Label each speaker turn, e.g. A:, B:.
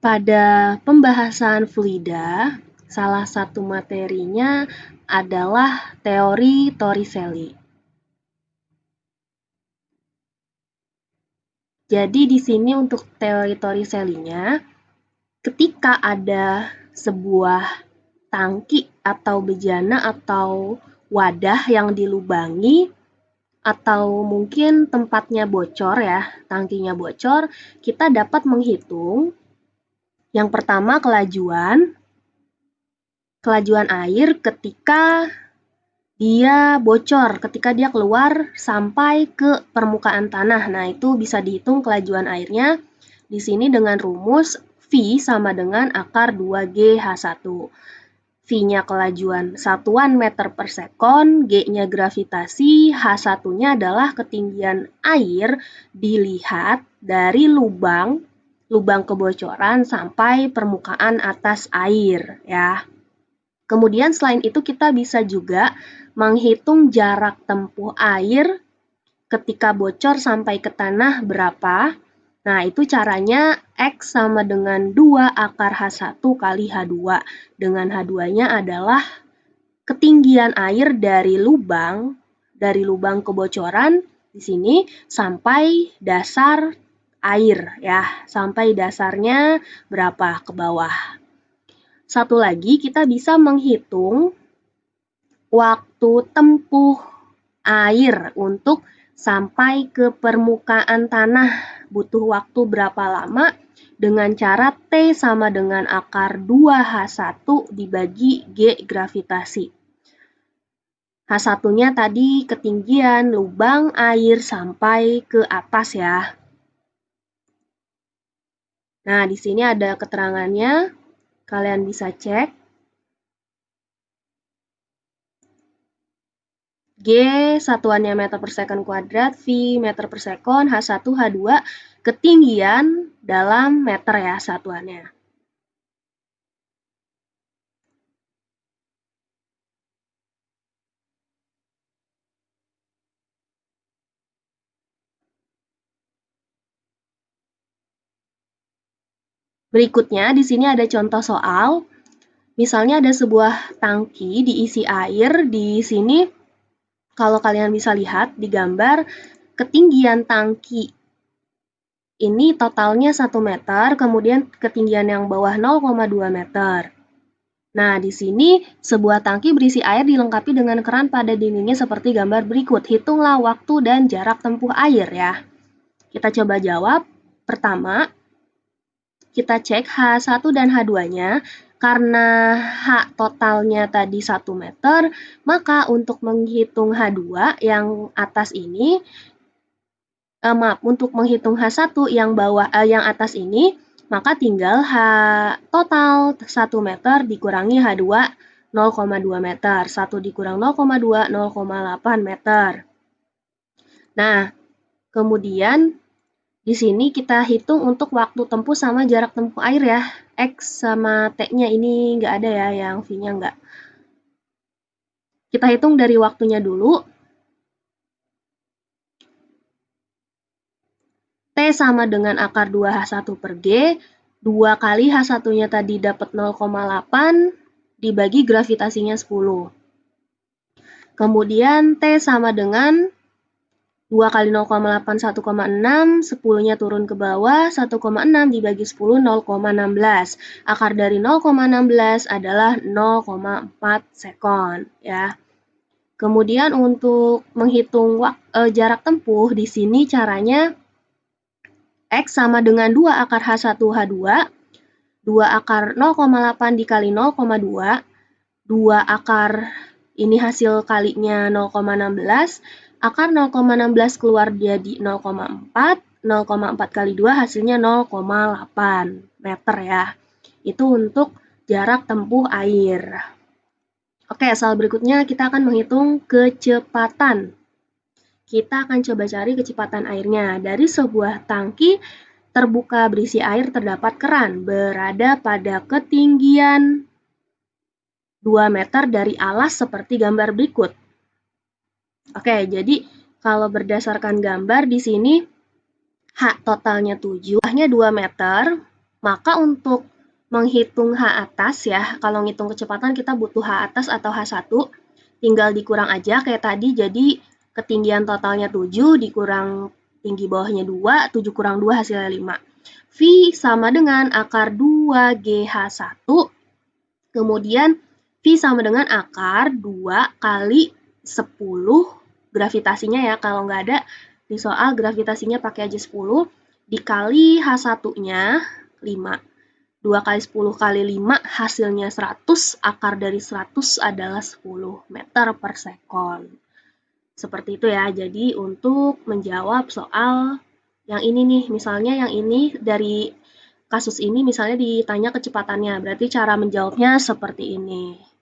A: Pada pembahasan fluida, salah satu materinya adalah teori Torricelli. Jadi di sini untuk teori Torricelli-nya, ketika ada sebuah tangki atau bejana atau wadah yang dilubangi, atau mungkin tempatnya bocor ya, tangkinya bocor, kita dapat menghitung yang pertama kelajuan air ketika dia bocor, ketika dia keluar sampai ke permukaan tanah. Nah, itu bisa dihitung kelajuan airnya di sini dengan rumus V sama dengan akar 2GH1. V-nya kelajuan satuan meter per sekon, G-nya gravitasi, H1-nya adalah ketinggian air dilihat dari lubang kebocoran sampai permukaan atas air ya. Kemudian selain itu kita bisa juga menghitung jarak tempuh air ketika bocor sampai ke tanah berapa. Nah, itu caranya X sama dengan 2 akar H1 kali H2. Dengan H2-nya adalah ketinggian air dari lubang kebocoran di sini sampai dasar air ya, sampai dasarnya berapa ke bawah. Satu lagi kita bisa menghitung waktu tempuh air untuk sampai ke permukaan tanah. Butuh waktu berapa lama? Dengan cara T sama dengan akar 2H1 dibagi G gravitasi. H1-nya tadi ketinggian lubang air sampai ke atas ya. Nah, di sini ada keterangannya. Kalian bisa cek. G satuannya meter per sekon kuadrat, V meter per sekon, H1, H2 ketinggian dalam meter ya satuannya. Berikutnya di sini ada contoh soal. Misalnya ada sebuah tangki diisi air, di sini kalau kalian bisa lihat di gambar, ketinggian tangki ini totalnya 1 meter, kemudian ketinggian yang bawah 0,2 meter. Nah, di sini sebuah tangki berisi air dilengkapi dengan keran pada dindingnya seperti gambar berikut. Hitunglah waktu dan jarak tempuh air ya. Kita coba jawab. Pertama, kita cek H1 dan H2-nya. Karena H totalnya tadi 1 meter, maka untuk menghitung H2 yang atas ini, untuk menghitung H1 yang atas ini, maka tinggal H total 1 meter dikurangi H2 0,2 meter. 1 dikurang 0,2, 0,8 meter. Nah, kemudian di sini kita hitung untuk waktu tempuh sama jarak tempuh air ya. X sama T-nya ini nggak ada ya, yang V-nya nggak. Kita hitung dari waktunya dulu. T sama dengan akar 2H1 per G. 2 kali H1-nya tadi dapat 0,8 dibagi gravitasinya 10. Kemudian T sama dengan 2 kali 0,8 1,6, 10-nya turun ke bawah, 1,6 dibagi 10 0,16. Akar dari 0,16 adalah 0,4 sekon ya. Kemudian untuk menghitung jarak tempuh di sini caranya X sama dengan 2 akar H1 H2, 2 akar 0,8 dikali 0,2, 2 akar ini hasil kalinya 0,16, akar 0,16 keluar jadi 0,4, 0,4 kali 2 hasilnya 0,8 meter ya. Itu untuk jarak tempuh air. Oke, soal berikutnya kita akan menghitung kecepatan. Kita akan coba cari kecepatan airnya. Dari sebuah tangki terbuka berisi air terdapat keran berada pada ketinggian 2 meter dari alas seperti gambar berikut. Oke, jadi kalau berdasarkan gambar di sini H totalnya 7, H-nya 2 meter. Maka untuk menghitung H atas ya, kalau ngitung kecepatan kita butuh H atas atau H1, tinggal dikurang aja kayak tadi, jadi ketinggian totalnya 7 dikurang tinggi bawahnya 2, 7 kurang 2 hasilnya 5. V sama dengan akar 2GH1, kemudian V sama dengan akar 2 kali 10, gravitasinya ya, kalau nggak ada di soal gravitasinya pakai aja 10, dikali H1-nya 5. 2 kali 10 kali 5 hasilnya 100, akar dari 100 adalah 10 meter per sekon. Seperti itu ya, jadi untuk menjawab soal yang ini nih, misalnya yang ini dari kasus ini misalnya ditanya kecepatannya, berarti cara menjawabnya seperti ini.